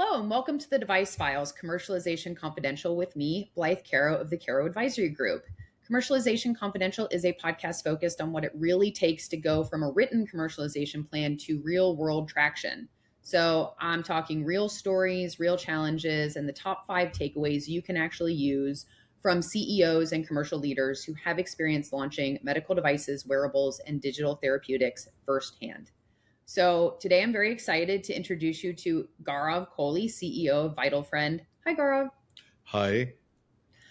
Hello, and welcome to the Device Files Commercialization Confidential with me, Blythe Caro of the Caro Advisory Group. Commercialization Confidential is a podcast focused on what it really takes to go from a written commercialization plan to real world traction. So I'm talking real stories, real challenges, and the top 5 takeaways you can actually use from CEOs and commercial leaders who have experience launching medical devices, wearables, and digital therapeutics firsthand. So today I'm very excited to introduce you to Gaurav Kohli, CEO of VitalFriend. Hi, Gaurav. Hi,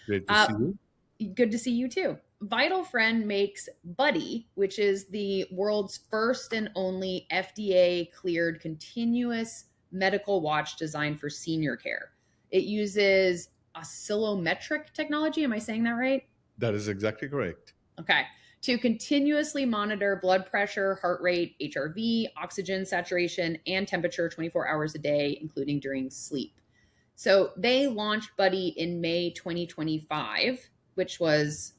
great to see you. Good to see you too. VitalFriend makes BUDDI, which is the world's first and only FDA cleared continuous medical watch designed for senior care. It uses oscillometric technology. Am I saying that right? That is exactly correct. Okay. To continuously monitor blood pressure, heart rate, HRV, oxygen saturation, and temperature 24 hours a day, including during sleep. So they launched BUDDI in May 2025, which was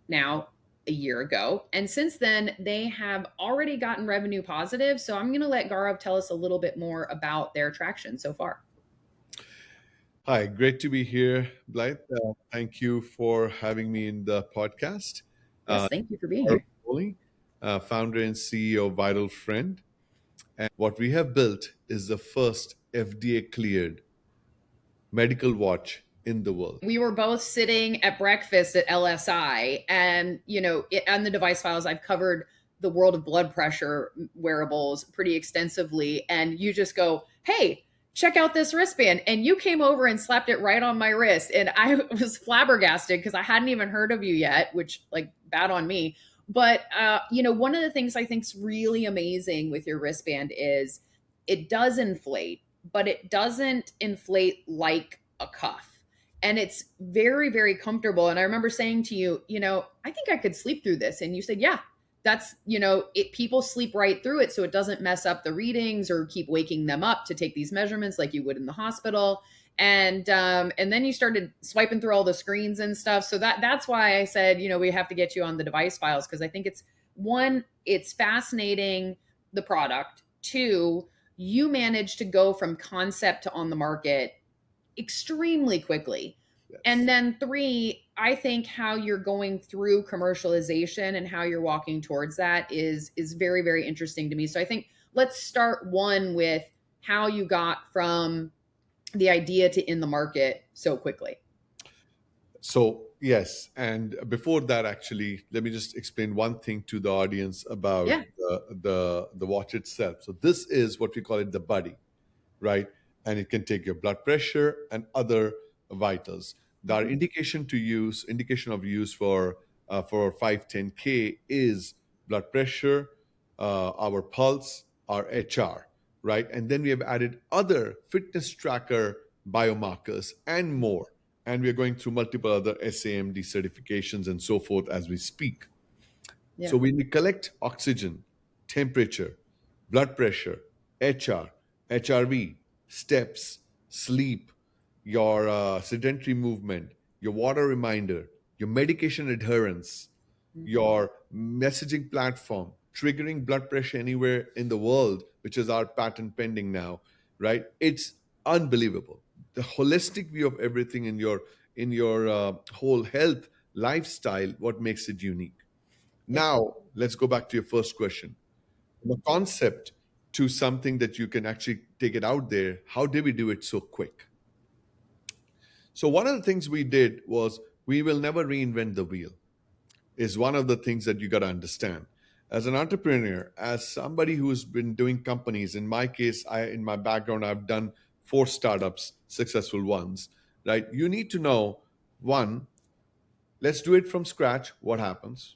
now a year ago. And since then, they have already gotten revenue positive. So I'm going to let Gaurav tell us a little bit more about their traction so far. Hi, great to be here, Blythe. Thank you for having me in the podcast. Yes, thank you for being Gaurav here. Kohli, founder and CEO of VitalFriend. And what we have built is the first FDA cleared medical watch in the world. We were both sitting at breakfast at LSI, and on the Device Files, I've covered the world of blood pressure wearables pretty extensively, and you just go, "Hey, check out this wristband," and you came over and slapped it right on my wrist, and I was flabbergasted because I hadn't even heard of you yet, which, like, bad on me. But one of the things I think is really amazing with your wristband is it does inflate, but it doesn't inflate like a cuff. And it's very, very comfortable. And I remember saying to you, I think I could sleep through this. And you said, yeah, that's, people sleep right through it. So it doesn't mess up the readings or keep waking them up to take these measurements like you would in the hospital. And then you started swiping through all the screens and stuff. So that's why I said, we have to get you on the Device Files, because I think it's fascinating, the product. 2, you managed to go from concept to on the market extremely quickly. Yes. And then 3, I think how you're going through commercialization and how you're walking towards that is very, very interesting to me. So I think let's start with how you got from the idea to in the market so quickly. So, yes. And before that, actually, let me just explain one thing to the audience about the watch itself. So this is what we call it, the BUDDI, right? And it can take your blood pressure and other vitals. Our indication of use for 510K is blood pressure, our pulse, our HR, right? And then we have added other fitness tracker biomarkers and more. And we are going through multiple other SAMD certifications and so forth as we speak. Yeah. So when we collect oxygen, temperature, blood pressure, HR, HRV, steps, sleep, your sedentary movement, your water reminder, your medication adherence, your messaging platform, triggering blood pressure anywhere in the world, which is our patent pending now, right? It's unbelievable. The holistic view of everything in your whole health lifestyle, what makes it unique. Now, let's go back to your first question. The concept to something that you can actually take it out there. How did we do it so quick? So one of the things we did was we will never reinvent the wheel, is one of the things that you got to understand. As an entrepreneur, as somebody who's been doing companies, in my case, in my background, I've done 4 startups, successful ones, right? You need to know, one, let's do it from scratch. What happens?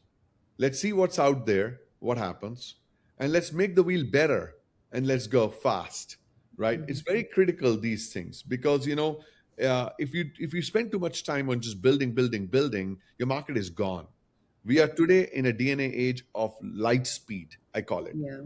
Let's see what's out there. What happens? And let's make the wheel better and let's go fast, right? It's very critical, these things, because if you spend too much time on just building, your market is gone. We are today in a DNA age of light speed, I call it. Yeah.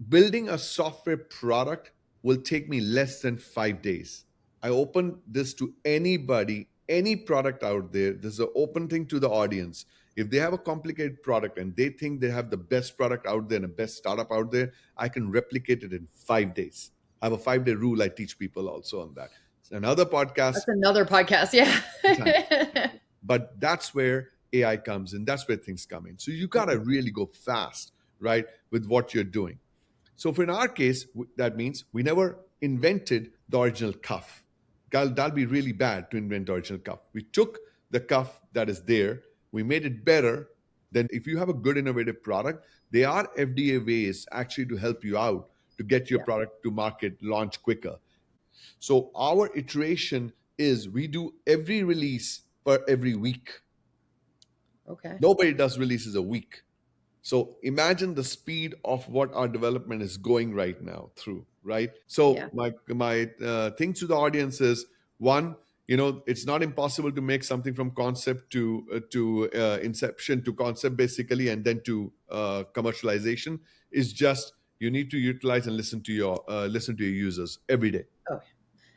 Building a software product will take me less than 5 days. I open this to anybody, any product out there. This is an open thing to the audience. If they have a complicated product and they think they have the best product out there and the best startup out there, I can replicate it in 5 days. I have a 5-day rule I teach people also on that. It's another podcast. That's another podcast. Yeah. But that's where AI comes in. That's where things come in. So you got to really go fast, right, with what you're doing. So for in our case, that means we never invented the original cuff. That'll be really bad to invent the original cuff. We took the cuff that is there, we made it better. Then if you have a good innovative product, there are FDA ways actually to help you out to get your Yeah. product to market, launch quicker. So our iteration is we do every release per every week. Okay. Nobody does releases a week. So imagine the speed of what our development is going right now through, right? Yeah. So my thing to the audience is one, it's not impossible to make something from concept to inception to concept basically, and then to commercialization. Is just you need to utilize and listen to your users every day. Oh,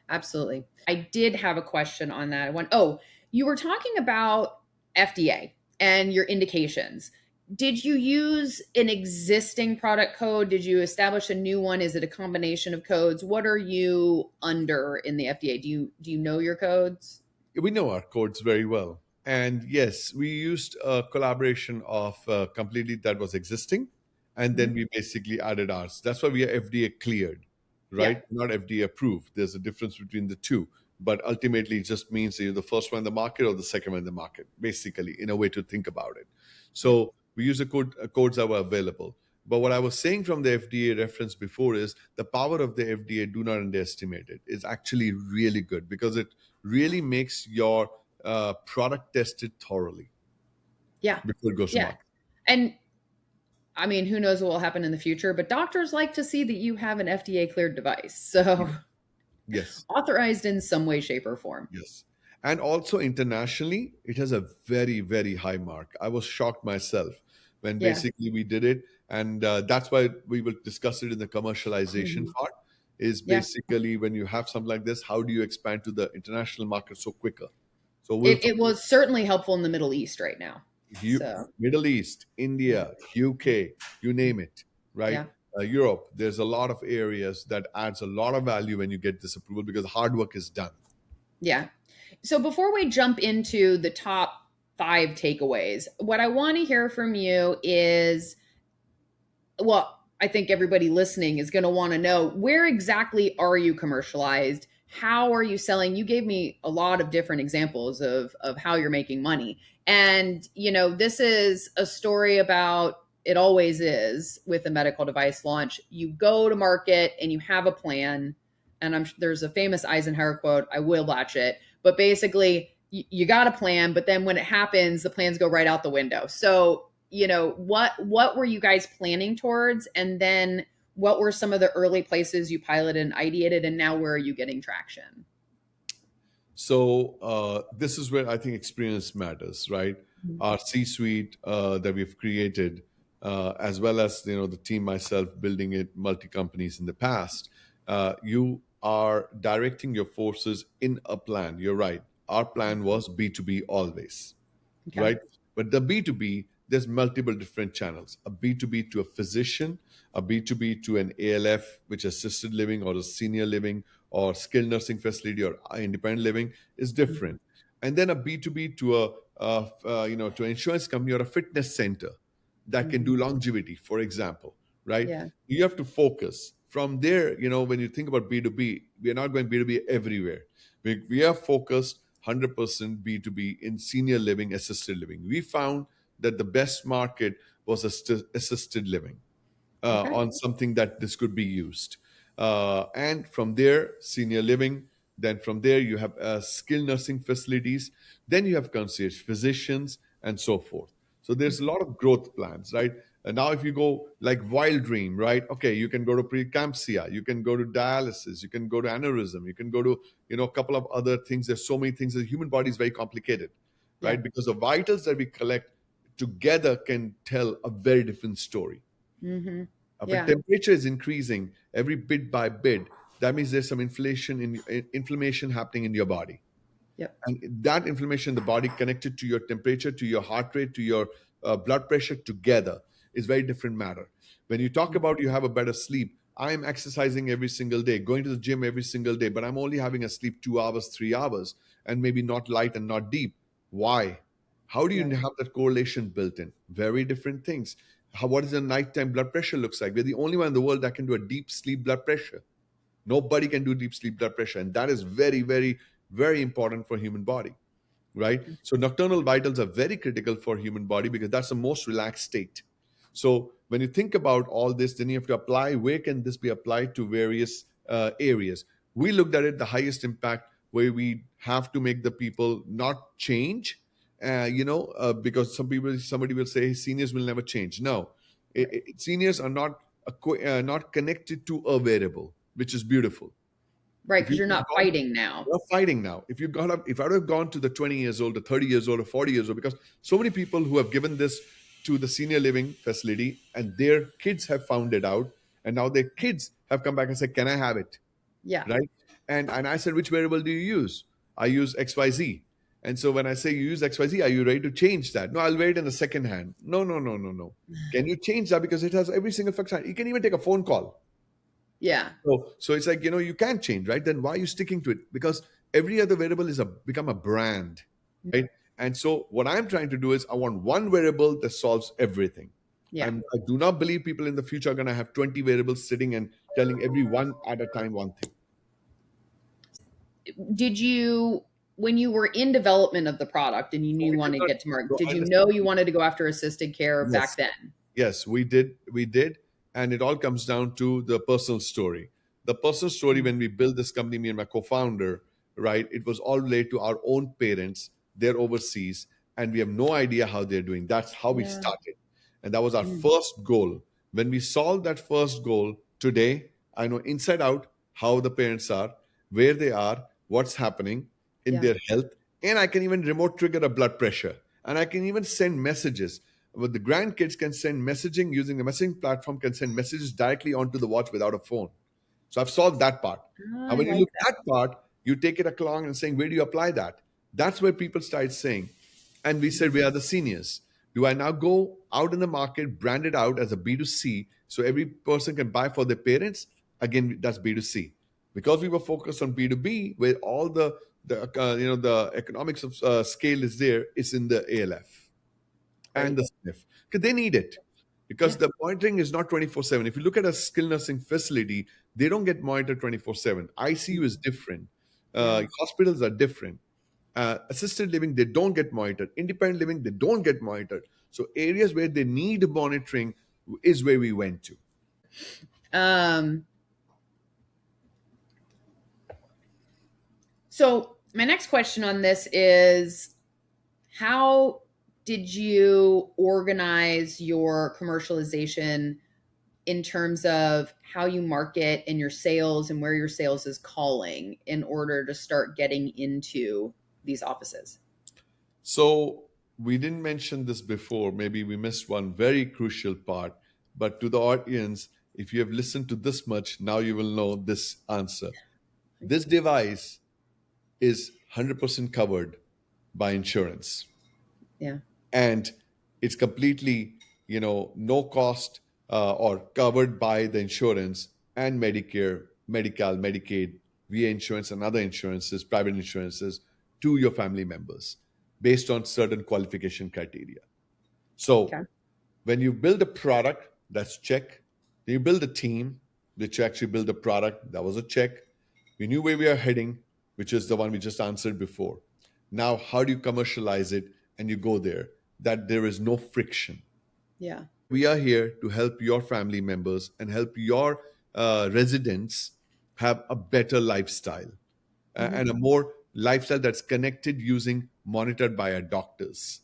absolutely. I did have a question on that one. Oh, you were talking about FDA and your indications. Did you use an existing product code? Did you establish a new one? Is it a combination of codes? What are you under in the FDA? Do you know your codes? We know our codes very well. And yes, we used a collaboration of completely that was existing, and then Mhm. we basically added ours. That's why we are FDA cleared, Yeah. right? Not FDA approved. There's a difference between the two. But ultimately, it just means that you're the first one in the market or the second one in the market, basically, in a way to think about it. Yeah. So we use the codes that were available. But what I was saying from the FDA reference before is the power of the FDA, do not underestimate it. It's actually really good because it really makes your product tested thoroughly Yeah. before it goes to Yeah. market. And I mean, who knows what will happen in the future, but doctors like to see that you have an FDA cleared device. So Yes, authorized in some way, shape, or form. yes. And also internationally, it has a very, very high mark. I was shocked myself when Yeah. basically we did it. And that's why we will discuss it in the commercialization Mhm. part. Is Yeah. basically when you have something like this, how do you expand to the international market so quicker? So we'll It, talk it was certainly helpful in the Middle East right now. So, Middle East, yeah. India, UK, you name it, right? Yeah. Europe, there's a lot of areas that adds a lot of value when you get this approval because hard work is done. Yeah. So before we jump into the top 5 takeaways, what I want to hear from you is, well, I think everybody listening is going to want to know, where exactly are you commercialized? How are you selling? You gave me a lot of different examples of how you're making money. And, this is a story about, it always is with a medical device launch. You go to market and you have a plan. And there's a famous Eisenhower quote, I will watch it. But basically, you got a plan, but then when it happens, the plans go right out the window. So, what were you guys planning towards, and then what were some of the early places you piloted and ideated, and now where are you getting traction? So this is where I think experience matters, right? Mhm. Our C-suite that we've created, as well as the team myself building it multi companies in the past. You are directing your forces in a plan. You're right. Our plan was B2B always, Okay. right? But the B2B, there's multiple different channels. A B2B to a physician, a B2B to an ALF, which is assisted living or a senior living or skilled nursing facility or independent living is different. And then a B2B to to an insurance company or a fitness center that can Mhm. do longevity, for example, right? Yeah. You have to focus. From there, when you think about B2B, we are not going B2B everywhere. We are focused 100% B2B in senior living, assisted living. We found that the best market was assisted living Okay. on something that this could be used. And from there, senior living. Then from there, you have skilled nursing facilities. Then you have concierge physicians and so forth. So there's a lot of growth plans, right? And now, if you go like Wild Dream, right? Okay, you can go to preeclampsia, you can go to dialysis, you can go to aneurysm, you can go to a couple of other things. There's so many things. The human body is very complicated, Yeah. right? Because the vitals that we collect together can tell a very different story. Hmm. If a Yeah. temperature is increasing every bit by bit, that means there's some inflammation happening in your body. Yep. And that inflammation in the body connected to your temperature, to your heart rate, to your blood pressure together is very different matter. When you talk about you have a better sleep, I'm exercising every single day, going to the gym every single day, but I'm only having a sleep 2 hours, 3 hours, and maybe not light and not deep. Why? How do you Right. have that correlation built in? Very different things. What is the nighttime blood pressure looks like? We're the only one in the world that can do a deep sleep blood pressure. Nobody can do deep sleep blood pressure, and that is very, very, very important for human body, right? So nocturnal vitals are very critical for human body because that's the most relaxed state. So when you think about all this, then you have to apply where can this be applied to various areas. We looked at it the highest impact where we have to make the people not change, because somebody will say seniors will never change. No, Right. seniors are not connected to a variable, which is beautiful. Right. If Because you you're not fighting now. We're fighting now. If I would have gone to the 20 years old, or 30 years old, or 40 years old, because so many people who have given this to the senior living facility and their kids have found it out, and now their kids have come back and said, "Can I have it?" Yeah. Right? And I said, "Which variable do you use?" I use XYZ. And so when I say you use XYZ, are you ready to change that? No, I'll wait in the second hand. No, no, no, no, no. Can you change that because it has every single function? You can even take a phone call. Yeah. So it's like, you can't change, right? Then why are you sticking to it? Because every other variable is a become a brand, right? And so what I'm trying to do is I want one variable that solves everything. Yeah. I do not believe people in the future are going to have 20 variables sitting and telling every one at a time one thing. Did you, when you were in development of the product and you knew So you we did wanted to not get to market, go did you under. know you wanted to go after assisted care back Yes. then? Yes, we did. We did. And it all comes down to the personal story. The personal story, Mm. when we built this company, me and my co founder, right, it was all related to our own parents. They're overseas, and we have no idea how they're doing. That's how we Yeah. started. And that was our Mm. first goal. When we solved that first goal today, I know inside out how the parents are, where they are, what's happening in Yeah. their health. And I can even remote trigger a blood pressure. And I can even send messages. But the grandkids can send messaging using the messaging platform, can send messages directly onto the watch without a phone. So I've solved that part. Oh, Now, I when you like look at that part, you take it along and saying, where do you apply that? That's where people start saying, and we said, we are the seniors. Do I now go out in the market, brand it out as a B2C, so every person can buy for their parents? Again, that's B2C. Because we were focused on B2B, where all the economics of scale is there, it's in the ALF and great. the sniff because they need it, because Yeah. the monitoring is not 24/7. If you look at a skilled nursing facility, they don't get monitored 24/7. ICU is different. Yeah. Hospitals are different. Assisted living, they don't get monitored. Independent living, they don't get monitored. So areas where they need monitoring is where we went to. Um, so my next question on this is, how did you organize your commercialization in terms of how you market and your sales and where your sales is calling in order to start getting into these offices? So we didn't mention this before. Maybe we missed one very crucial part. But to the audience, if you have listened to this much, now you will know this answer. This device is 100% covered by insurance, Yeah. and it's completely, no cost, or covered by the insurance and Medicare, Medical, Medicaid, VA insurance, and other insurances, private insurances, to your family members based on certain qualification criteria. So Okay. when you build a product, that's check. Then you build a team, which actually build a product, that was a check. We knew where we are heading, which is the one we just answered before. Now, how do you commercialize it and you go there? That there is no friction. Yeah. We are here to help your family members and help your residents have a better lifestyle, Hmm. and a more lifestyle that's connected, using monitored by our doctors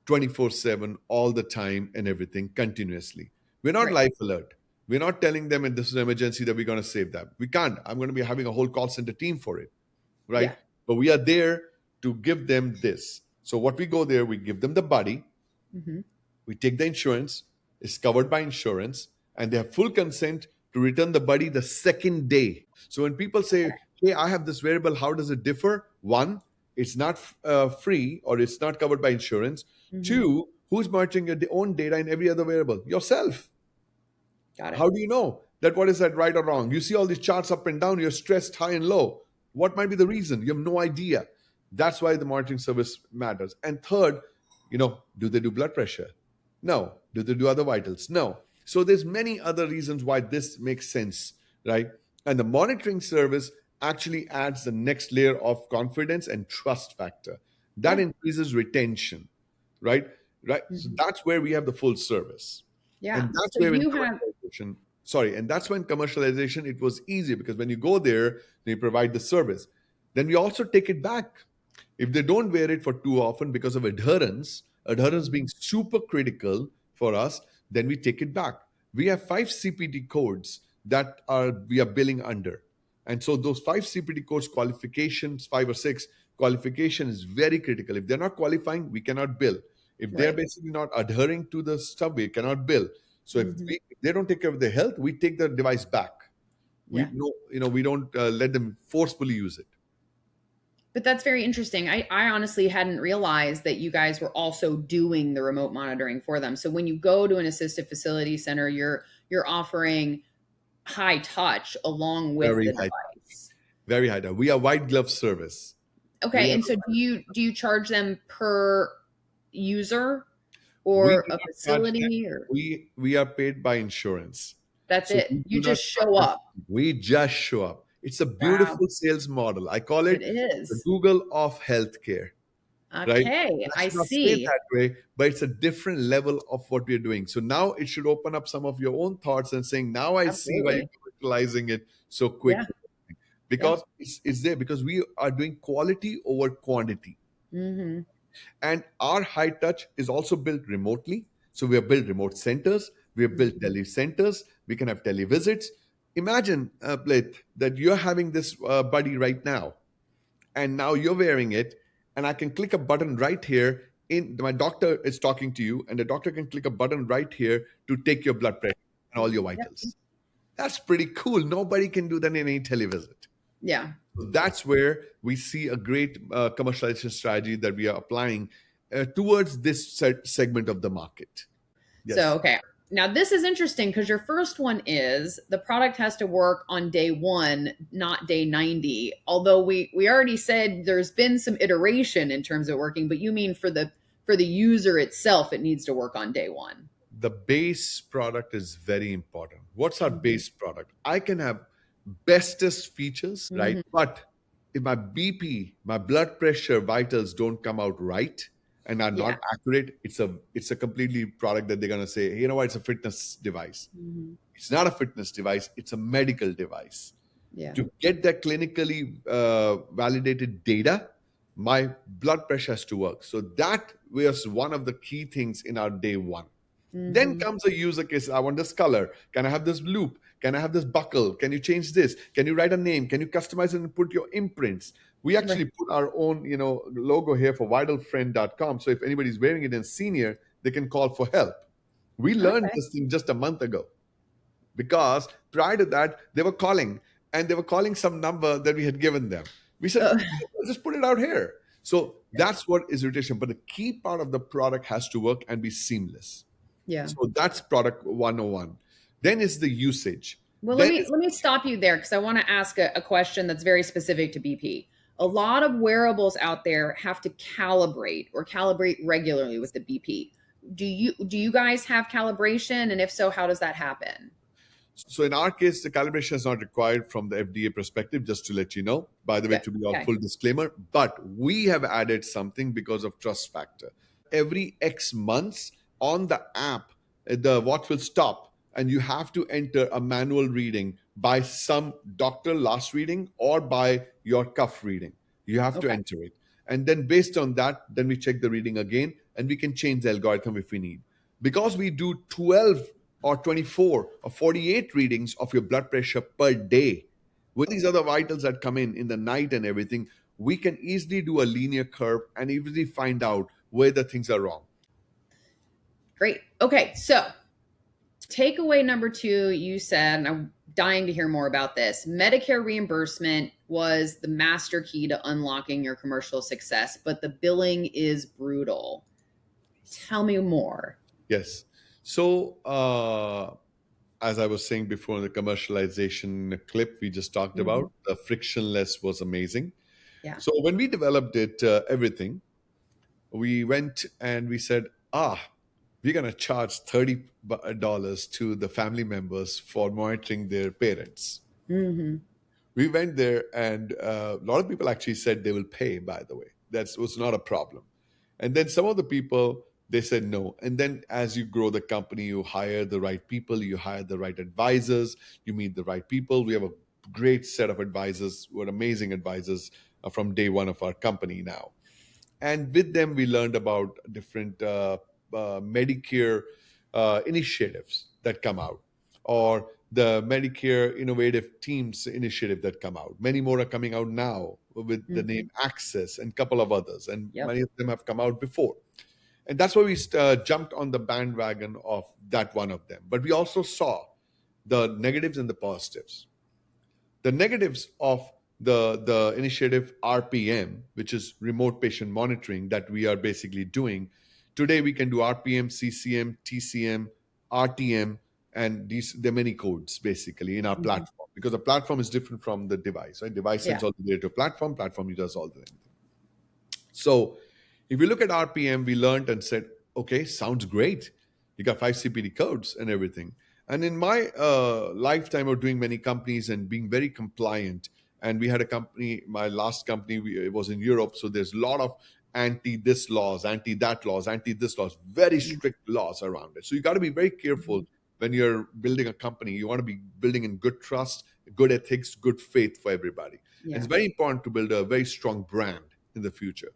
24/7, all the time, and everything continuously. We're not Right. life alert. We're not telling them in this is an emergency that we're going to save them. We can't. I'm going to be having a whole call center team for it, right? Yeah. But we are there to give them this. So what we go there, we give them the body, Hmm. we take the insurance, it's covered by insurance, and they have full consent to return the buddy the second day. So when people say, hey, I have this variable, how does it differ? One, it's not free, or it's not covered by insurance. Hmm. Two, who's monitoring your own data in every other variable? Yourself. Got it. How do you know? that what is that right or wrong. You see all these charts up and down, you're stressed high and low. What might be the reason? You have no idea. That's why the monitoring service matters. And third, do they do blood pressure? No. Do they do other vitals? No. So there's many other reasons why this makes sense, right? And the monitoring service actually adds the next layer of confidence and trust factor. That Yeah. increases retention, right? Right. So Mhm. that's where we have the full service. Yeah. And that's So where in you have, commercialization, sorry, and that's when commercialization, it was easy because when you go there, they provide the service. Then we also take it back. If they don't wear it for too often because of adherence being super critical for us, then we take it back. We have 5 CPT codes that are we are billing under. And so those 5 CPT codes qualifications, 5 or 6 qualification is very critical. If they're not qualifying, we cannot bill. If they're right. basically not adhering to the stuff, we cannot bill. So Hmm. if they don't take care of their health, we take the device back. We Yeah. no, we don't let them forcefully use it. But that's very interesting. I honestly hadn't realized that you guys were also doing the remote monitoring for them. So when you go to an assisted facility center, you're offering high touch along with Very the high, device. very high. We are white glove service. We Okay, have and so do you charge them per user we or do a not charge them. facility, or We are paid by insurance. that's So it? we You do not just charge show them. up. We just show up. It's a Wow, beautiful sales model. I call it it the is. Google of healthcare, right? Okay, I I should not say it see. that way, but it's a different level of what we're doing. So now it should open up some of your own thoughts and saying, now I see why you're Absolutely. commercializing it so Yeah, quickly. yeah. Because it's there because we are doing quality over quantity. Hmm. And our high touch is also built remotely. So we have built remote centers, we have built Hmm. tele centers, we can have televisits. Imagine, Plith, that you're having this buddy right now, and now you're wearing it, and I can click a button right here. In my doctor is talking to you, and the doctor can click a button right here to take your blood pressure and all your Yeah, vitals. That's pretty cool. Nobody can do that in any televisit. yeah. So that's where we see a great commercialization strategy that we are applying towards this segment of the market. So, Yes. okay. Now, this is interesting because your first one is the product has to work on day one, not day 90. Although we already said there's been some iteration in terms of working, but you mean for the user itself, it needs to work on day one. The base product is very important. What's our Hmm. base product? I can have bestest features, right? Hmm. But if my BP, my blood pressure vitals don't come out right and are Yeah. not accurate, it's a completely product that they're gonna say, you know what, it's a fitness device. Hmm. It's not a fitness device, it's a medical device. Yeah. To get that clinically validated data, my blood pressure has to work. So that was one of the key things in our day one. Then Hmm. comes a user case. I want this color. Can I have this loop? Can I have this buckle? Can you change this? Can you write a name? Can you customize it and put your imprints? We Right. actually put our own, logo here for vitalfriend.com. So if anybody's wearing it in senior, they can call for help. We learned Okay. this thing just a month ago because prior to that, they were calling and they were calling some number that we had given them. We said, Uh, just put it out here. So that's what is irritation. But the key part of the product has to work and be seamless. yeah. So that's product 101. Then is the usage. Well, let Then me is let me stop you there because I want to ask a question that's very specific to BP. A lot of wearables out there have to calibrate regularly with the BP. Do you guys have calibration? And if so, how does that happen? so in our case, the calibration is not required from the FDA perspective, just to let you know. By the way, Good. to be all Okay. full disclaimer, but we have added something because of trust factor. Every X months on the app, the watch will stop and you have to enter a manual reading by some doctor last reading or by your cuff reading. You have to Okay. enter it. And then based on that, then we check the reading again and we can change the algorithm if we need. Because we do 12 or 24 or 48 readings of your blood pressure per day, with these other vitals that come in the night and everything, we can easily do a linear curve and easily find out where the things are wrong. Great. Okay. So takeaway number two, you said, and I'm dying to hear more about this. Medicare reimbursement was the master key to unlocking your commercial success, but the billing is brutal. Tell me more. Yes. So as I was saying before in the commercialization clip we just talked Hmm. about, the frictionless was amazing. Yeah. So when we developed it, everything, we went and we said, we're going to charge $30 to the family members for monitoring their parents. Hmm. We went there, and a lot of people actually said they will pay, by the way. That was not a problem. And then some of the people, they said no. And then as you grow the company, you hire the right people, you hire the right advisors, you meet the right people. We have a great set of advisors who are amazing advisors from day one of our company now. And with them, we learned about different Medicare initiatives that come out, or the Medicare Innovative Teams initiative that come out. Many more are coming out now with the Hmm. name Access and a couple of others, and Yep. many of them have come out before. And that's why we jumped on the bandwagon of that one of them. But we also saw the negatives and the positives. The negatives of the initiative RPM, which is remote patient monitoring, that we are basically doing today. We can do RPM, CCM, TCM, RTM, and these there are many codes basically in our Hmm. platform, because the platform is different from the device. Right, device sends Yeah. all the data to platform. Platform does all the. So if you look at RPM, we learned and said, okay, sounds great. You got 5 CPD codes and everything. And in my lifetime of doing many companies and being very compliant, and we had a company, my last company, it was in Europe. So there's a lot of anti this laws, anti that laws, anti this laws, very strict laws around it. So you got to be very careful Hmm. when you're building a company. You want to be building in good trust, good ethics, good faith for everybody. And it's Yeah. very important to build a very strong brand in the future.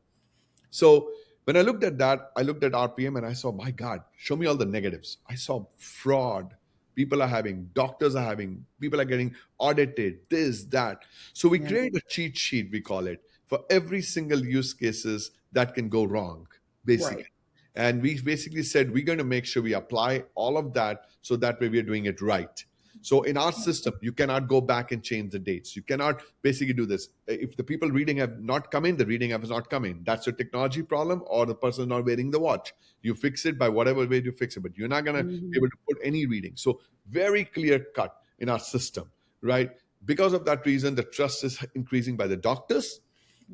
So when I looked at that, I looked at RPM and I saw, my God, show me all the negatives. I saw fraud. People are having, doctors are having, people are getting audited, this, that. So we Yeah. create a cheat sheet, we call it, for every single use cases that can go wrong, Right. basically. And we basically said, we're going to make sure we apply all of that so that way we are doing it right. So in our system, you cannot go back and change the dates. You cannot basically do this. If the people reading have not come in, the reading has not come in. That's a technology problem, or the person is not wearing the watch. You fix it by whatever way you fix it, but you're not going to be Hmm. able to put any reading. So very clear cut in our system, right? Because of that reason, the trust is increasing by the doctors,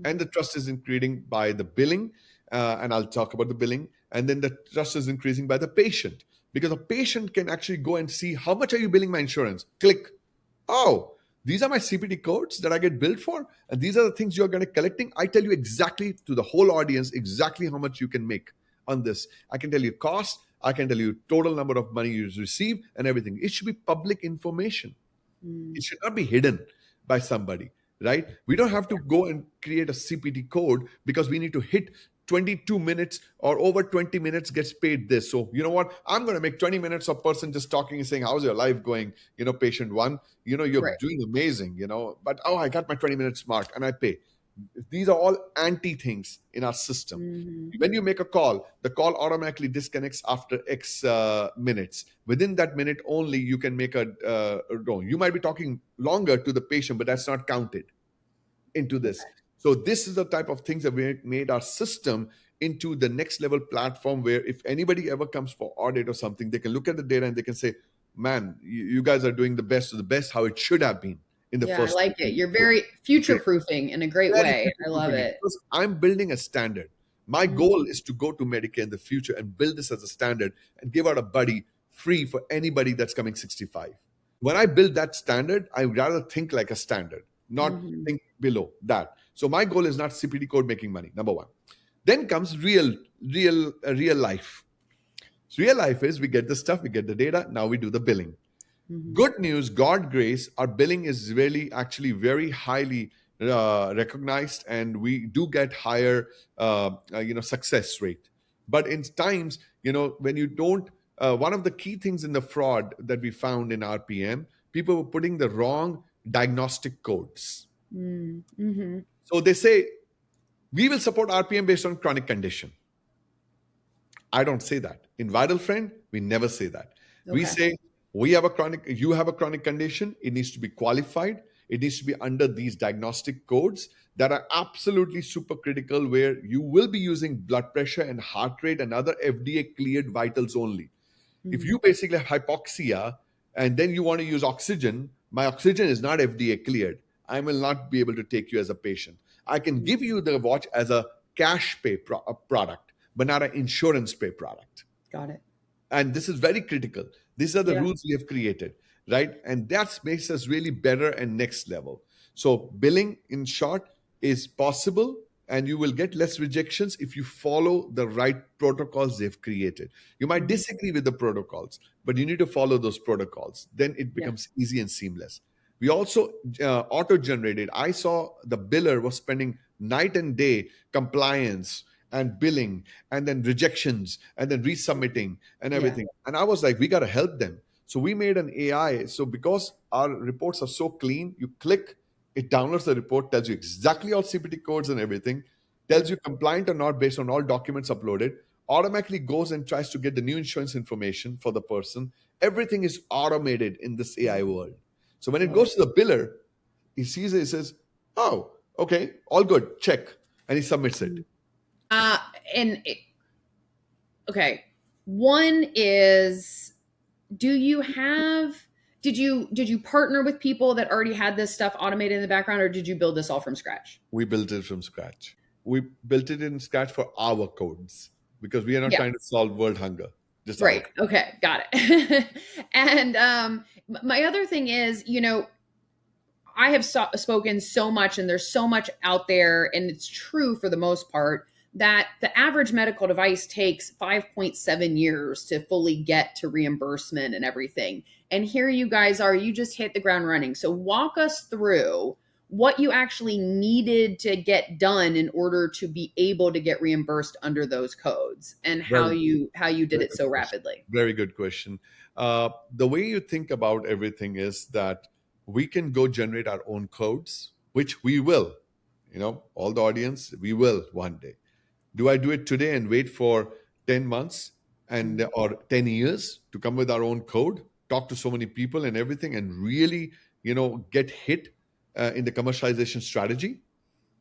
and the trust is increasing by the billing, and I'll talk about the billing, and then the trust is increasing by the patient, because a patient can actually go and see how much are you billing my insurance. Click. Oh, these are my CPT codes that I get billed for, and these are the things you're going to collecting. I tell you exactly to the whole audience exactly how much you can make on this. I can tell you cost, I can tell you total number of money you receive, and everything. It should be public information. It should not be hidden by somebody, right? We don't have to go and create a CPT code because we need to hit 22 minutes or over 20 minutes gets paid this. So, you know what? I'm going to make 20 minutes of person just talking and saying, how's your life going? Patient one, you're Right. doing amazing, but oh, I got my 20 minutes mark and I pay. These are all anti things in our system. Hmm. When you make a call, the call automatically disconnects after X minutes. Within that minute only, you can make no, you might be talking longer to the patient, but that's not counted into this. So this is the type of things that we made our system into the next level platform, where if anybody ever comes for audit or something, they can look at the data and they can say, man, you guys are doing the best of the best, how it should have been in the Yeah. I first like it. You're very future proofing in a great very way. future I love proofing it, it. because I'm building a standard. My goal Mhm. is to go to Medicare in the future and build this as a standard and give out a buddy free for anybody that's coming 65. When I build that standard, I rather think like a standard, not Mhm. think below that. So my goal is not CPD code making money, number one. Then comes real life. So real life is we get the stuff, we get the data, now we do the billing. Mhm. Good news, God grace, our billing is really actually very highly recognized, and we do get higher success rate. But in times, when you don't, one of the key things in the fraud that we found in RPM, people were putting the wrong diagnostic codes. Mm. Mhm. So they say we will support RPM based on chronic condition. I don't say that. In VitalFriend, we never say that. We Okay. say you have a chronic condition, it needs to be qualified, it needs to be under these diagnostic codes that are absolutely super critical, where you will be using blood pressure and heart rate and other FDA cleared vitals only. If Mhm. you basically have hypoxia, and then you want to use oxygen, my oxygen is not FDA cleared. I will not be able to take you as a patient. I can give you the watch as a cash pay product, but not an insurance pay product. Got it. And this is very critical. These are the Yeah. rules we have created, right? And that makes us really better and next level. So billing, in short, is possible, and you will get less rejections if you follow the right protocols they've created. You might Mhm. disagree with the protocols, but you need to follow those protocols. Then it Yeah. becomes easy and seamless. We also auto generated. I saw the biller was spending night and day compliance and billing, and then rejections, and then resubmitting and Yeah. everything. And I was like, we got to help them. So we made an AI. So because our reports are so clean, you click, it downloads the report, tells you exactly all CPT codes and everything, Yeah. tells you compliant or not based on all documents uploaded, automatically goes and tries to get the new insurance information for the person. Everything is automated in this AI world. So when it Love it. goes to the biller, he sees it, he says, oh, okay, all good, check. And he submits it. Uh, and okay, one is, do you have did you partner with people that already had this stuff automated in the background, or did you build this all from scratch? We built it from scratch. We built it in scratch for our codes because we are not Yeah. trying to solve world hunger, just our Right. code. Okay. Got it. And my other thing is, I have spoken so much, and there's so much out there, and it's true for the most part, that the average medical device takes 5.7 years to fully get to reimbursement and everything. And here you guys are, you just hit the ground running. So walk us through what you actually needed to get done in order to be able to get reimbursed under those codes, and how Very, you did very it good so question. rapidly. Very good question. The way you think about everything is that we can go generate our own codes, which we will. All the audience, we will one day. Do I do it today and wait for 10 months and Mhm. or 10 years to come with our own code, talk to so many people and everything, and really, get hit in the commercialization strategy?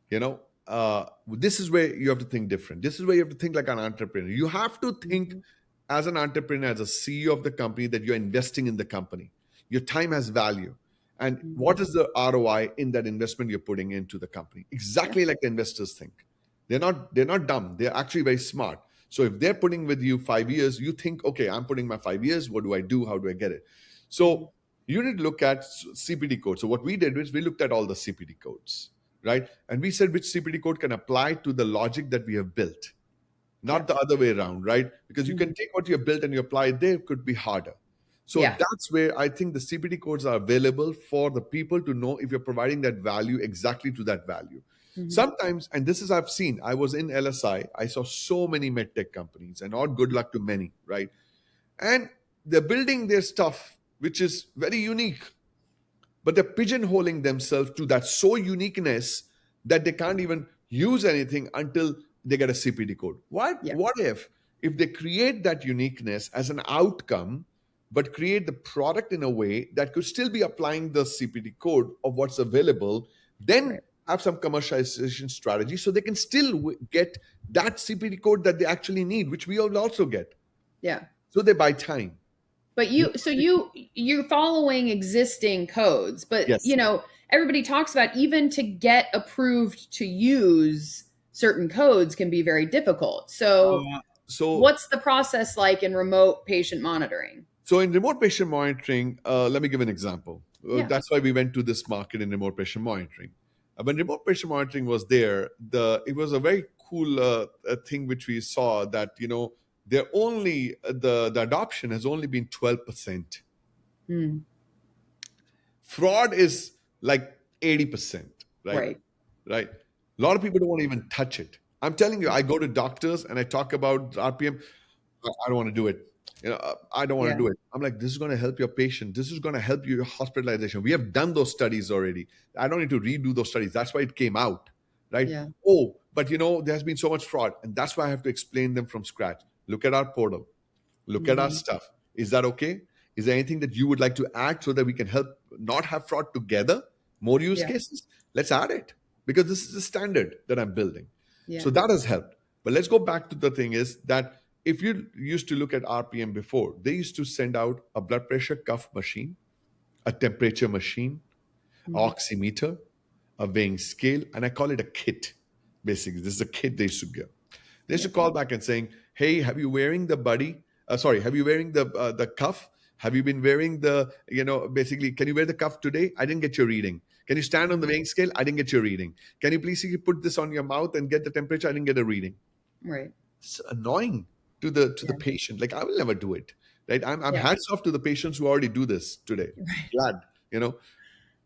This is where you have to think different. This is where you have to think like an entrepreneur. You have to think Mhm. as an entrepreneur, as a CEO of the company, that you're investing in the company. Your time has value. And Mhm. what is the ROI in that investment you're putting into the company? Yeah. Exactly like the investors think. They're not dumb. They're actually very smart. So if they're putting with you 5 years, you think, okay, I'm putting my 5 years. What do I do? How do I get it? Mhm. So you need to look at CPD codes. So what we did was we looked at all the CPD codes, right? And we said which CPD code can apply to the logic that we have built, Yeah. not the other way around, right? Because you can Mhm. take what you have built and you apply it there, could be harder. So Yeah. that's where I think the CPD codes are available for the people to know if you're providing that value exactly to that value. Mhm. Sometimes, and this is I've seen, I was in LSI, I saw so many medtech companies, and all good luck to many, right? And they're building their stuff, which is very unique, but they're pigeonholing themselves to that so uniqueness that they can't even use anything until they get a CPD code. Yeah. What if they create that uniqueness as an outcome, but create the product in a way that could still be applying the CPD code of what's available, then Right. have some commercialization strategy so they can still get that CPD code that they actually need, which we will also get. Yeah. So they buy time. But you're following existing codes, but Yes. everybody talks about, even to get approved to use certain codes can be very difficult. So So what's the process like in remote patient monitoring? So in remote patient monitoring, let me give an example. Yeah. That's why we went to this market in remote patient monitoring. When remote patient monitoring was there, it was a very cool thing which we saw that they're only the adoption has only been 12%. Hmm. Fraud is like 80%, right? Right. Right. A lot of people don't want to even touch it. I'm telling you, I go to doctors and I talk about RPM. I don't want to do it. I don't want to Yeah. do it. I'm like, this is going to help your patient. This is going to help your hospitalization. We have done those studies already. I don't need to redo those studies. That's why it came out, right? Yeah. Oh, but there's been so much fraud, and that's why I have to explain them from scratch. Look at our portal. Look at our Hmm. stuff. Is that okay? Is there anything that you would like to add so that we can help not have fraud together? More use Yeah. cases? Let's add it because this is the standard that I'm building. So Yeah. that has helped. But let's go back to the thing is that if you used to look at RPM before, they used to send out a blood pressure cuff machine, a temperature machine, Mhm. oximeter, a weighing scale, and I call it a kit. Basically, this is a kit they used to give. They used Yeah. to call back and saying, "Hey, have you wearing the buddy? Sorry, have you wearing the cuff? Have you been wearing the basically? Can you wear the cuff today? I didn't get your reading. Can you stand on the Mhm. weighing scale? I didn't get your reading. Can you please put this on your mouth and get the temperature? I didn't get a reading." Right. It's annoying to the Yeah. patient. Like I will never do it. Right? I'm Yeah. hats off to the patients who already do this today. Right. Glad you know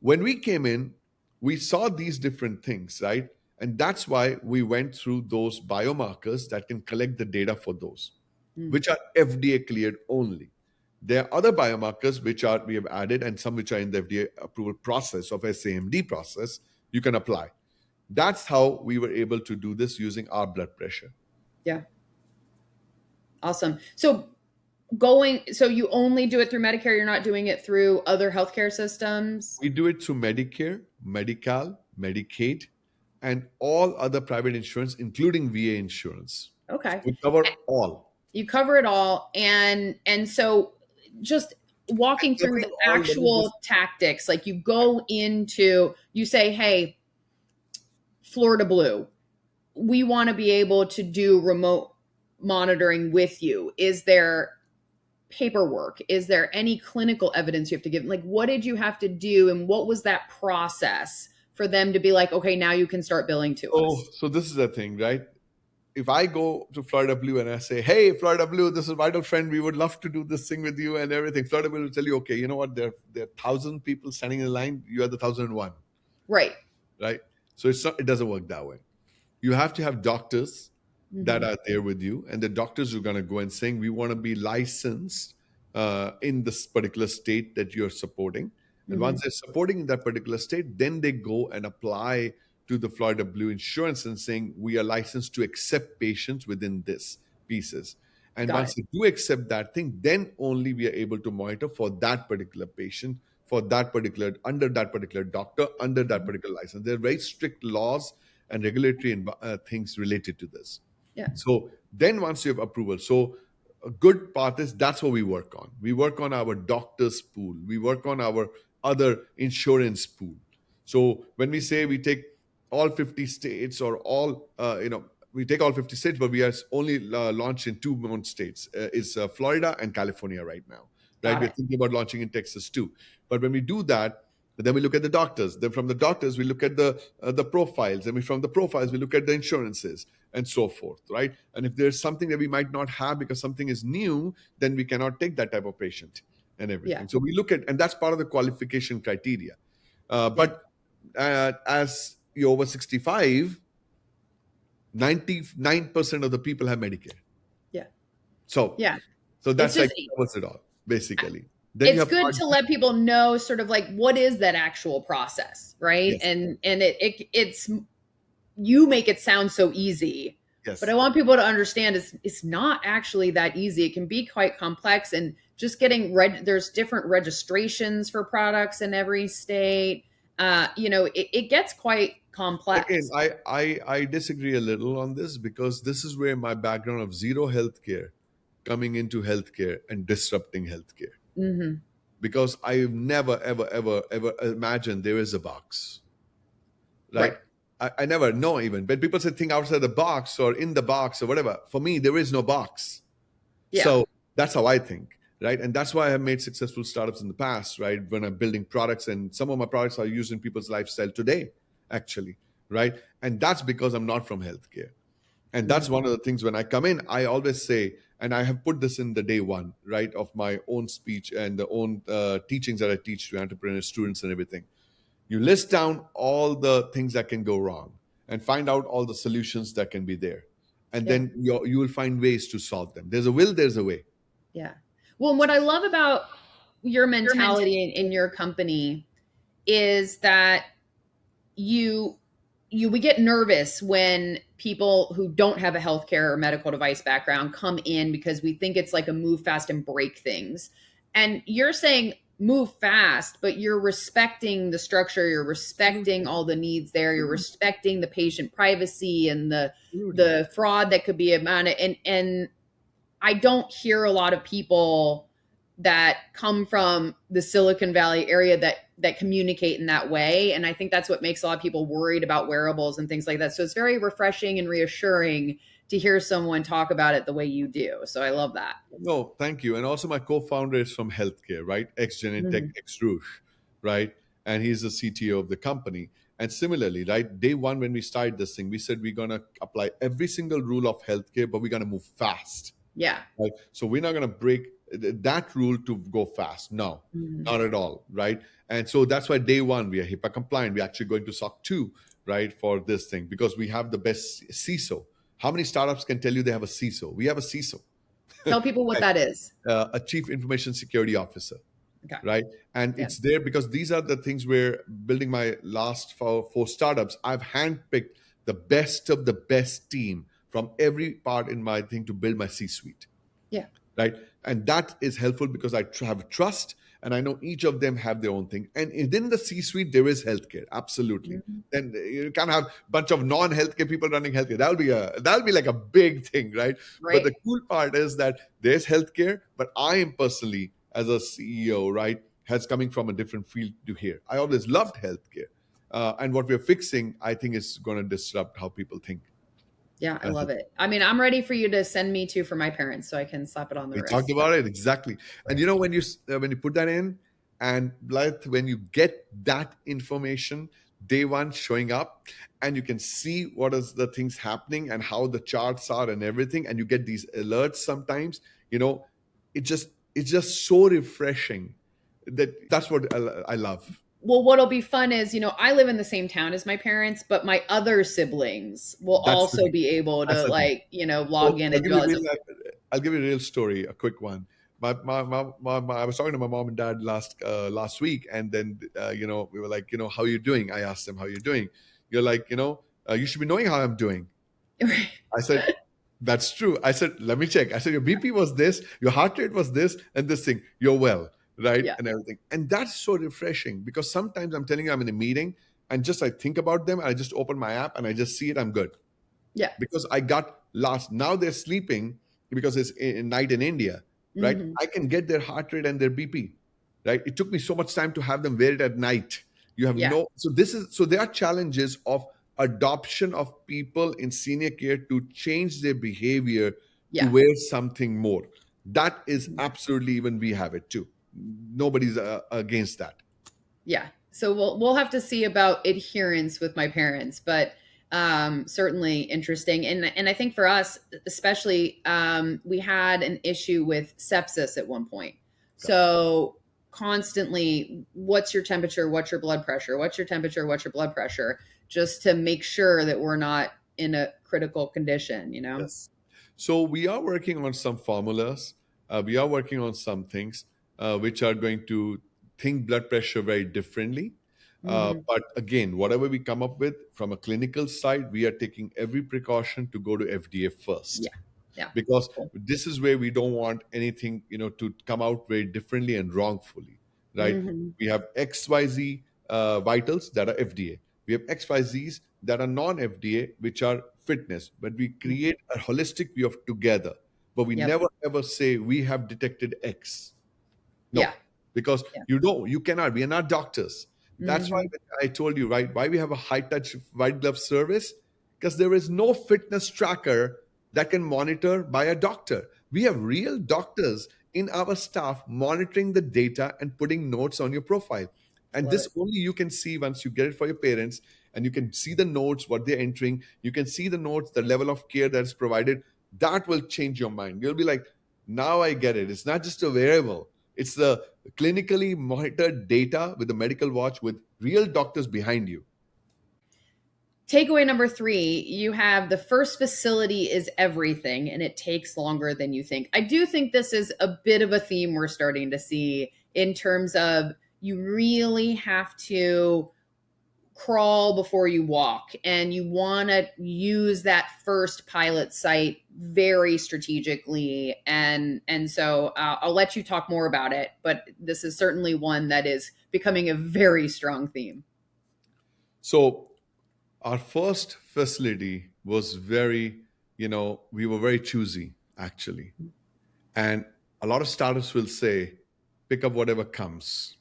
when we came in, we saw these different things, right? And that's why we went through those biomarkers that can collect the data for those, Mm. which are FDA cleared only. There are other biomarkers which are we have added, and some which are in the FDA approval process of SAMD process. You can apply. That's how we were able to do this using our blood pressure. Yeah. Awesome. So you only do it through Medicare, you're not doing it through other healthcare systems? We do it through Medicare, Medi-Cal, Medicaid, and all other private insurance, including VA insurance. So Okay. we cover all. You cover it all, and so just And walking through the covering all, let me actual just tactics, like you go into, you say, hey, Florida Blue, we want to be able to do remote monitoring with you. Is there paperwork? Is there any clinical evidence you have to give? Like, what did you have to do, and what was that process for them to be like, okay, now you can start billing to oh, us? so this is the thing, right? If I go to Florida Blue and I say, "Hey, Florida Blue, this is VitalFriend. We would love to do this thing with you and everything," Florida Blue will tell you, "Okay, you know what? There are 1,000 people standing in line. You are the 1,001, Right. right?" So it doesn't work that way. You have to have doctors that Hmm. are there with you, and the doctors are going to go and saying, "We want to be licensed in this particular state that you're supporting." And Hmm. once they're supporting in that particular state, then they go and apply to the Florida Blue Insurance and saying, "We are licensed to accept patients within this pieces." And Got once it. they do accept that thing, then only we are able to monitor for that particular patient, for that particular, under that particular doctor, under that particular license. There are very strict laws and regulatory things related to this. Yeah. So then once you have approval, so a good part is that's what we work on. We work on our doctors pool. We work on our other insurance pool. So when we say we take all 50 states or all, we take all 50 states, but we are only launched in two more states. It's Florida and California right now, right? Got We're it. thinking about launching in Texas too. But when we do that, then we look at the doctors. Then from the doctors, we look at the profiles. And from the profiles, we look at the insurances and so forth, right? And if there's something that we might not have because something is new, then we cannot take that type of patient and Yeah. everything. So we look at, and that's part of the qualification criteria. Yeah. But as you're over 65, 99% of the people have Medicare. Yeah. So, Yeah. so It's that's just, like covers it all, basically. Then you it's have good Part to B. let people know sort of like what is that actual process, right? Yes, And it's, you make it sound so easy, but I yes. want people to understand it's not actually that easy. It can be quite complex, and just getting there's different registrations for products in every state. It gets quite Again, complex. I disagree a little on this because this is where my background of zero healthcare coming into healthcare and disrupting healthcare. Hmm. Because I've never, ever, ever, ever imagined there is a box, Right. right? I never know even. When people say think outside the box or in the box or whatever, for me, there is no box. Yeah. So that's how I think, right? And that's why I have made successful startups in the past, right? When I'm building products, and some of my products are used in people's lifestyle today, actually, right? And that's because I'm not from healthcare. And Hmm. that's one of the things when I come in, I always say, and I have put this in the day one, right, of my own speech and the own teachings that I teach to entrepreneurs, students, and everything. You list down all the things that can go wrong and find out all the solutions that can be there. And Yeah. then you will find ways to solve them. There's a will, there's a way. Yeah. Well, and what I love about your mentality in your company is that you we get nervous when people who don't have a healthcare or medical device background come in because we think it's like a move fast and break things. And you're saying move fast, but you're respecting the structure, you're respecting all the needs there, you're respecting the patient privacy and Absolutely. the fraud that could be amount and I don't hear a lot of people that come from the Silicon Valley area that communicate in that way. And I think that's what makes a lot of people worried about wearables and things like that. So it's very refreshing and reassuring to hear someone talk about it the way you do. So I love that. No, thank you. And also, my co-founder is from healthcare, right? Ex Genentech, Mhm. ex Rouge, right? And he's the CTO of the company. And similarly, right, day one when we started this thing, we said we're gonna apply every single rule of healthcare, but we're gonna move fast, Yeah. right? So we're not gonna break that rule to go fast. No, Mhm. not at all, right? And so that's why day one we are HIPAA compliant. We're actually going to SOC 2, right, for this thing because we have the best CISO. How many startups can tell you they have a CISO? We have a CISO, Tell people what that is. a chief information security officer, Okay. right? And Yeah. it's there because these are the things where building my last four startups, I've handpicked the best of the best team from every part in my thing to build my C suite, Yeah. right? And that is helpful because I have trust and I know each of them have their own thing. And within the C suite, there is healthcare, absolutely. Mhm. Then you can't have a bunch of non-healthcare people running healthcare. That'll be like a big thing, right? But Right. the cool part is that there's healthcare, but I am personally, as a CEO, right, has coming from a different field to here. I always loved healthcare. And what we're fixing, I think, is going to disrupt how people think. Yeah, I love it. I mean, I'm ready for you to send me to for my parents so I can slap it on the We talked wrist. about it exactly, and you know when you put that in, and Blythe, when you get that information day one showing up, and you can see what is the things happening and how the charts are and everything, and you get these alerts sometimes. You know, it's just so refreshing. That's what I love. Well, what'll be fun is, I live in the same town as my parents, but my other siblings will That's the also be able that's to the thing. log So in I'll and give do you all a that stuff. I'll give you a real story, a quick one. I was talking to my mom and dad last week, and then we were like, how are you doing? I asked them, how are you doing? You're like, you should be knowing how I'm doing. I said, that's true. I said, let me check. I said, your BP was this, your heart rate was this, and this thing. You're well, right? Yeah. And everything. And that's so refreshing because sometimes I'm telling you I'm in a meeting and just I think about them, and I just open my app and I just see it, I'm good Yeah. because I got last. Now they're sleeping because it's night in India, right? Hmm. I can get their heart rate and their BP, right? It took me so much time to have them wear it at night. You have Yeah. no, so there are challenges of adoption of people in senior care to change their behavior to Yeah. wear something more. That is absolutely, even we have it too. Nobody's against that. Yeah. So we'll have to see about adherence with my parents, but certainly interesting. And I think for us, especially, we had an issue with sepsis at one point. Got it. So constantly, what's your temperature? What's your blood pressure? What's your temperature? What's your blood pressure? Just to make sure that we're not in a critical condition. Yes. So we are working on some formulas. We are working on some things which are going to think blood pressure very differently. Hmm. But again, whatever we come up with from a clinical side, we are taking every precaution to go to FDA first Yeah. Yeah. because Cool. this is where we don't want anything to come out very differently and wrongfully, right? Hmm. We have XYZ vitals that are FDA. We have XYZs that are non-FDA, which are fitness, but we create a holistic view of together, but we Yep. never ever say we have detected X. Yeah. No, because Yeah. you cannot. We are not doctors. That's why Hmm. I told you, right? Why we have a high touch white glove service? Because there is no fitness tracker that can monitor by a doctor. We have real doctors in our staff monitoring the data and putting notes on your profile. And Love this it. only you can see once you get it for your parents, and you can see the notes, what they're entering. You can see the notes, the level of care that is provided. That will change your mind. You'll be like, now I get it. It's not just a wearable, it's the clinically monitored data with the medical watch with real doctors behind you. Takeaway number three, you have the first facility is everything and it takes longer than you think. I do think this is a bit of a theme we're starting to see in terms of you really have to crawl before you walk and you want to use that first pilot site very strategically and so I'll let you talk more about it, but this is certainly one that is becoming a very strong theme. So our first facility was very, we were very choosy actually. And a lot of startups will say, pick up whatever comes.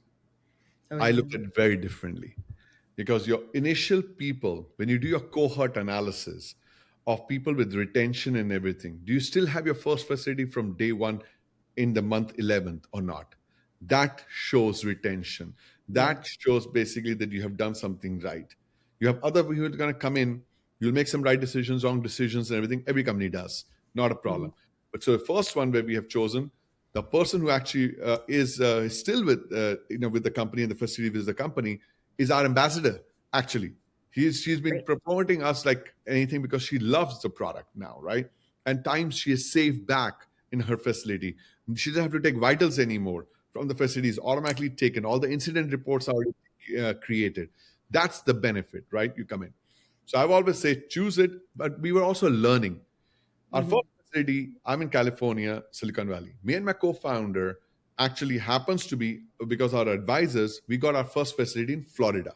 Oh I yeah. look at it very differently because your initial people, when you do your cohort analysis of people with retention and everything, do you still have your first facility from day one in the month 11th or not? That shows retention. Yeah. That shows basically that you have done something right. You have other people who are going to come in, you'll make some right decisions, wrong decisions, and everything. Every company does, not a Mhm. problem. But so the first one where we have chosen the person who actually is still with with the company and the facility with the company is our ambassador. Actually, she's been Great. promoting us like anything because she loves the product now, right? And times she has saved back in her facility. She doesn't have to take vitals anymore from the facilities automatically taken. All the incident reports are already created. That's the benefit, right? You come in. So I've always said choose it, but we were also learning. Our Mhm. first facility, I'm in California, Silicon Valley. Me and my co-founder actually happens to be because our advisors, we got our first facility in Florida.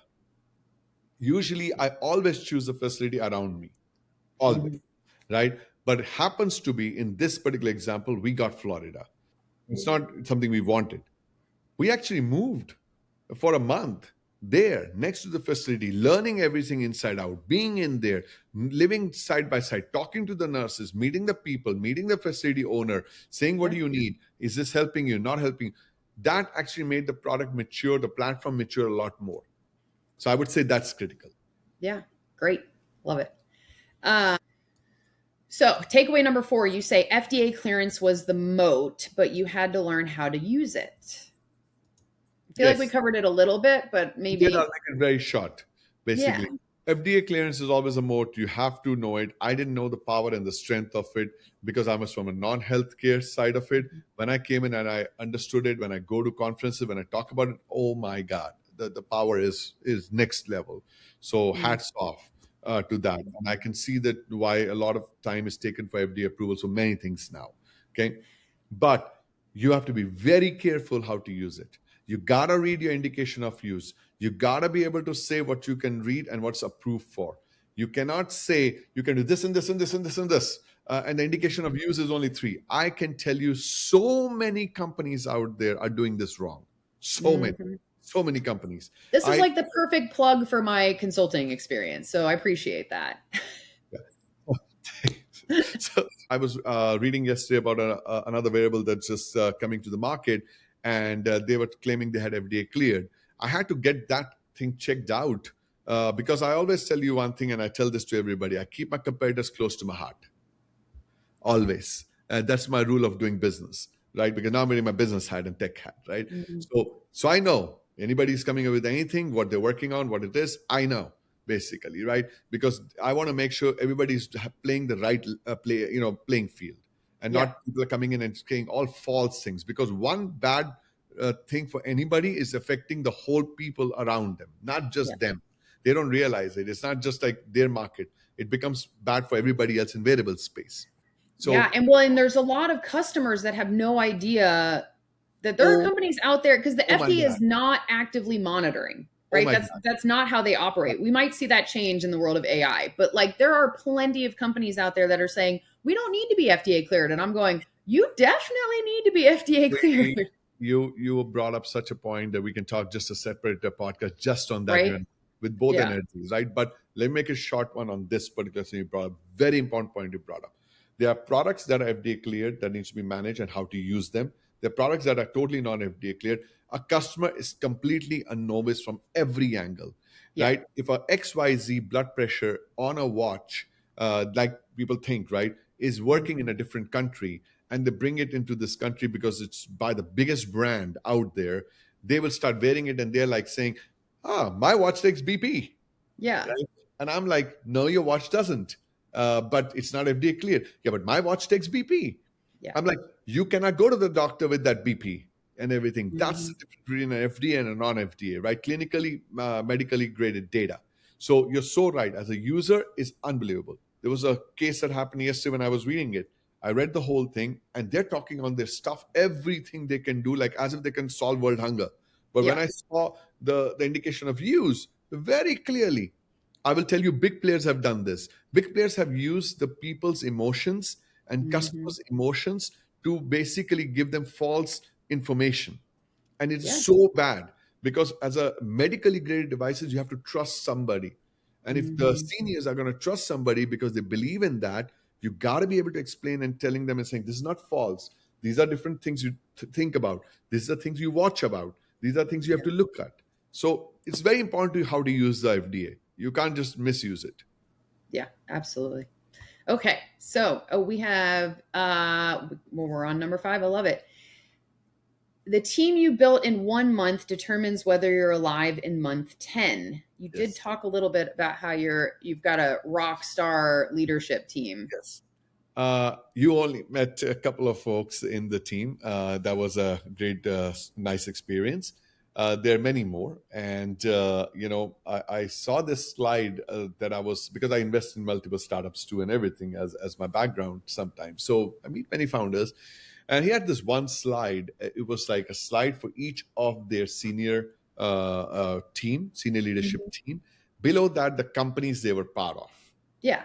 Usually I always choose a facility around me, always, Mhm. right? But it happens to be in this particular example, we got Florida. It's not something we wanted. We actually moved for a month there next to the facility, learning everything inside out, being in there, living side by side, talking to the nurses, meeting the people, meeting the facility owner, saying, what Yeah. do you need? Is this helping you, not helping you? That actually made the product mature, the platform mature a lot more. So I would say that's critical. Yeah. Great. Love it. So, takeaway number 4, you say FDA clearance was the moat, but you had to learn how to use it. I feel like we Yes. covered it a little bit, but Yes, I'll maybe, make it very short. yeah. Basically, FDA clearance is always a moat. You have to know it. I didn't know the power and the strength of it because I was from a non-healthcare side of it. When I came in and I understood it, when I go to conferences, when I talk about it, oh my God, the power is next level. So Mm. hats off to that. And I can see that why a lot of time is taken for FDA approval. So many things now. Okay. But you have to be very careful how to use it. You gotta read your indication of use. You gotta be able to say what you can read and what's approved for. You cannot say you can do this and this and this and this and this, and the indication of use is only three. I can tell you so many companies out there are doing this wrong. Mhm. So many companies. This is I like the perfect plug for my consulting experience. So, I appreciate that. so I was reading yesterday about another variable that's just coming to the market, and they were claiming they had FDA cleared. I had to get that thing checked out because I always tell you one thing, and I tell this to everybody: I keep my competitors close to my heart, always. That's my rule of doing business, right? Because now I'm wearing my business hat and tech hat, right? Mhm. So I know anybody's coming up with anything, what they're working on, what it is. I know basically, right? Because I want to make sure everybody's playing the right playing field, and Yeah. not people are coming in and saying all false things. Because one bad thing for anybody is affecting the whole people around them, not Yeah. just them. They don't realize it. It's not just like their market. It becomes bad for everybody else in variable space. Yeah, So, and well, and there's a lot of customers that have no idea that there are oh, companies out there because the oh my FDA God. is not actively monitoring, Oh right? my That's God. that's not how they operate. We might see that change in the world of AI, but like there are plenty of companies out there that are saying we don't need to be FDA cleared, and I'm going, you definitely need to be FDA We, cleared, you brought up such a point that we can talk just a separate podcast just on that, right? with both Yeah. energies, right? But let me make a short one on this particular thing you brought up. Very important point you brought up. There are products that are FDA cleared that needs to be managed and how to use them. There are products that are totally non FDA cleared. A customer is completely a novice from every angle, Yeah. right? If a XYZ blood pressure on a watch, like people think, right, is working in a different country, and they bring it into this country because it's by the biggest brand out there, they will start wearing it and they're like saying, ah, my watch takes BP. Yeah. Right? And I'm like, no, your watch doesn't. But it's not FDA cleared. Yeah, but my watch takes BP. Yeah. I'm like, you cannot go to the doctor with that BP and everything. That's Mhm. the difference between an FDA and a non FDA, right? Clinically, medically graded data. So you're so right. As a user, is unbelievable. There was a case that happened yesterday when I was reading it. I read the whole thing, and they're talking on their stuff, everything they can do, like as if they can solve world hunger. But when Yeah. I saw the indication of use, very clearly, I will tell you, big players have done this. Big players have used the people's emotions and Mhm. customers' emotions to basically give them false information. And it's Yeah. so bad because as a medically graded devices, you have to trust somebody. And if the Mhm. seniors are going to trust somebody because they believe in that, you got to be able to explain and telling them and saying, this is not false. These are different things you think about. These are things you watch about. These are things you have Yeah. to look at. So it's very important to how to use the FDA. You can't just misuse it. Yeah, absolutely. Okay, so we have well, we're on number 5. I love it. The team you built in 1 month determines whether you're alive in month 10. You did Yes. talk a little bit about how you've got a rock star leadership team. Yes. You only met a couple of folks in the team. That was a great, nice experience. There are many more, and I saw this slide that I was because I invest in multiple startups too, and everything as my background sometimes. So I meet many founders, and he had this one slide. It was like a slide for each of their senior leadership Mhm. team. Below that, the companies they were part of, Yeah.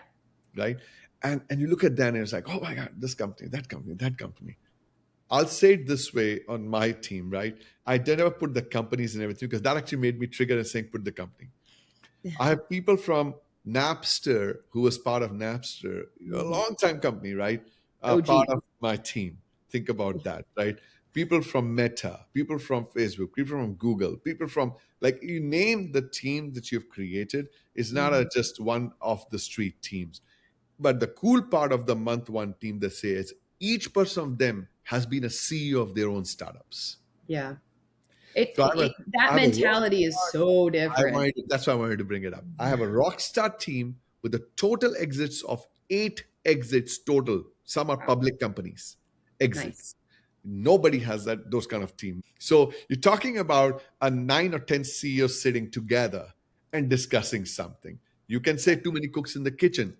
right? And you look at that and it's like, oh my God, this company, that company, that company. I'll say it this way on my team, right? I never put the companies and everything because that actually made me trigger and saying, put the company. I have people from Napster who was part of Napster, a Mhm. long time company, right? Part OG. of my team. Think about that, right? People from Meta, people from Facebook, people from Google, people from like you name the team that you've created is not Mhm. just one of the street teams. But the cool part of the month one team they say is each person of them has been a CEO of their own startups. Yeah. So I That have a rock mentality is so I different. that's why I wanted to bring it up. I have a rock star team with a total exits of 8 exits total. Some are Wow. public companies. Nice. Exits. Nobody has those kind of team. So you're talking about a 9 or 10 CEOs sitting together and discussing something. You can say Yeah. too many cooks in the kitchen.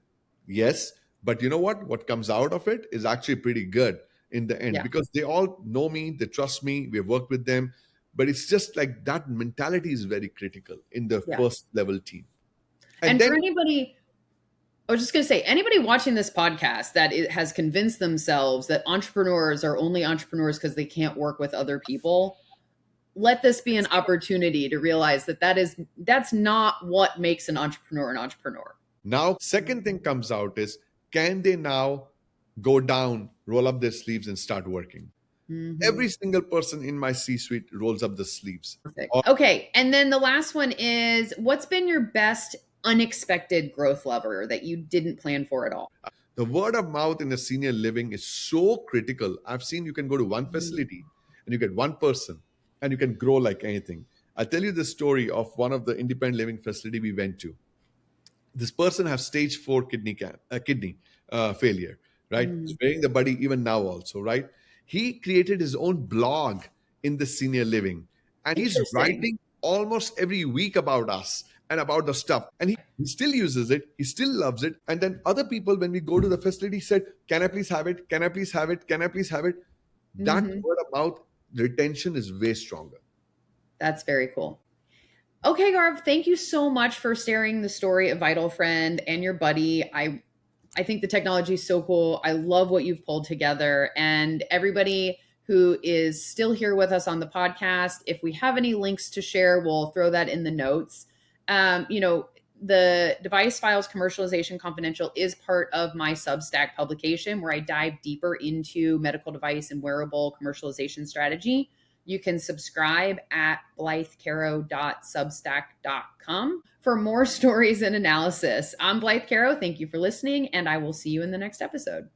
Yes, but you know what? What comes out of it is actually pretty good in the end Yeah. because they all know me, they trust me, we've worked with them, but it's just like that mentality is very critical in the Yeah. first level team. And And then for anybody, I was just going to say, anybody watching this podcast that has convinced themselves that entrepreneurs are only entrepreneurs because they can't work with other people, let this be an opportunity to realize that that's not what makes an entrepreneur an entrepreneur. now second thing comes out is can they now go down, roll up their sleeves and start working? Hmm. Every single person in my C suite rolls up the sleeves. Perfect. Okay. And then the last one is, what's been your best unexpected growth lever that you didn't plan for at all? The word of mouth in a senior living is so critical. I've seen you can go to one Mhm. facility and you get one person and you can grow like anything. I'll tell you the story of one of the independent living facility we went to. This person has stage 4 kidney failure, right? He's Mm. wearing the buddy even now also, right? He created his own blog in the senior living and he's Interesting. writing almost every week about us and about the stuff, and he still uses it, he still loves it. And then other people when we go to the facility said, can I please have it, can I please have it, can I please have it? That Hmm. word of mouth retention is way stronger. That's very cool. Okay, Garv, thank you so much for sharing the story of Vital Friend and your buddy. I think the technology is so cool. I love what you've pulled together. And everybody who is still here with us on the podcast, if we have any links to share, we'll throw that in the notes. The Device Files Commercialization Confidential is part of my Substack publication where I dive deeper into medical device and wearable commercialization strategy. You can subscribe at blythecaro.substack.com for more stories and analysis. I'm Blythe Caro. Thank you for listening, and I will see you in the next episode.